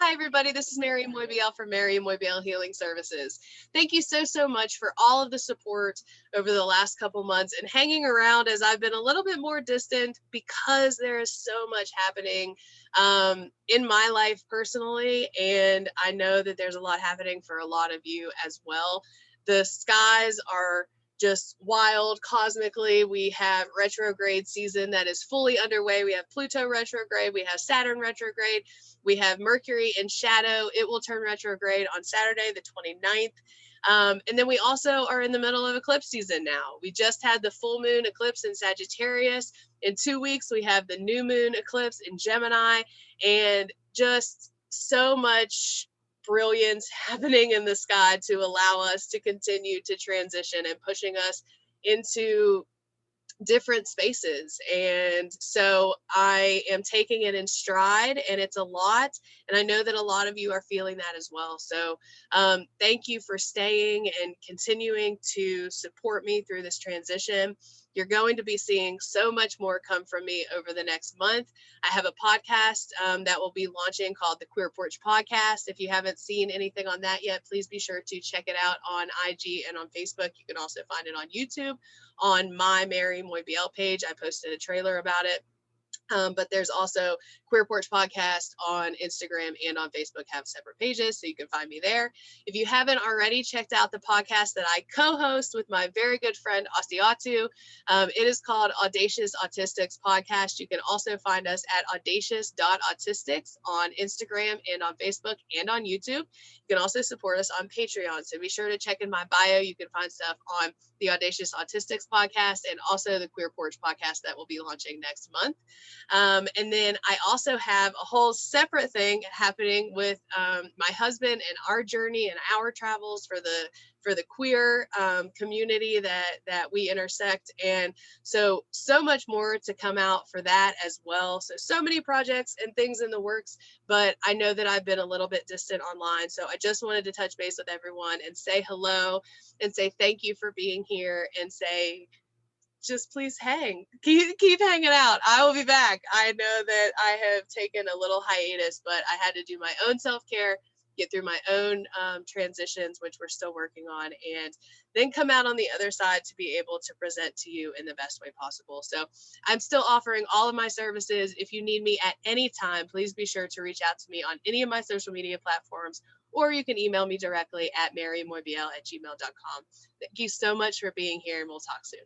Hi, everybody. This is Mairi from Mairi Healing Services. Thank you so much for all of the support over the last couple months and hanging around as I've been a little bit more distant because there is so much happening in my life personally. And I know that there's a lot happening for a lot of you as well. The skies are just wild cosmically. We have retrograde season that is fully underway. We have Pluto retrograde. We have Saturn retrograde. We have Mercury in shadow. It will turn retrograde on Saturday, the 29th. And then we also are in the middle of eclipse season now. We just had the full moon eclipse in Sagittarius. In 2 weeks, we have the new moon eclipse in Gemini, and just so much brilliance happening in the sky to allow us to continue to transition and pushing us into different spaces. And so I am taking it in stride, and it's a lot. And I know that a lot of you are feeling that as well. So thank you for staying and continuing to support me through this transition. You're going to be seeing so much more come from me over the next month. I have a podcast that will be launching called the Queer Porch Podcast. If you haven't seen anything on that yet, please be sure to check it out on IG and on Facebook. You can also find it on YouTube on my Mairi page. I posted a trailer about it. But there's also Queer Porch Podcast on Instagram and on Facebook, have separate pages, so you can find me there. If you haven't already checked out the podcast that I co-host with my very good friend Astiatu, it is called Audacious Autistics Podcast. You can also find us at audacious.autistics on Instagram and on Facebook and on YouTube. You can also support us on Patreon, so be sure to check in my bio. You can find stuff on the Audacious Autistics Podcast and also the Queer Porch Podcast that will be launching next month. And then I also have a whole separate thing happening with my husband and our journey and our travels for the queer community that we intersect. And so much more to come out for that as well. So many projects and things in the works, but I know that I've been a little bit distant online. So I just wanted to touch base with everyone and say hello and say thank you for being here and say, just please keep hanging out. I will be back. I know that I have taken a little hiatus, but I had to do my own self-care, get through my own transitions, which we're still working on, and then come out on the other side to be able to present to you in the best way possible. So I'm still offering all of my services. If you need me at any time, please be sure to reach out to me on any of my social media platforms, or you can email me directly at marymoybiel@gmail.com. Thank you so much for being here, and we'll talk soon.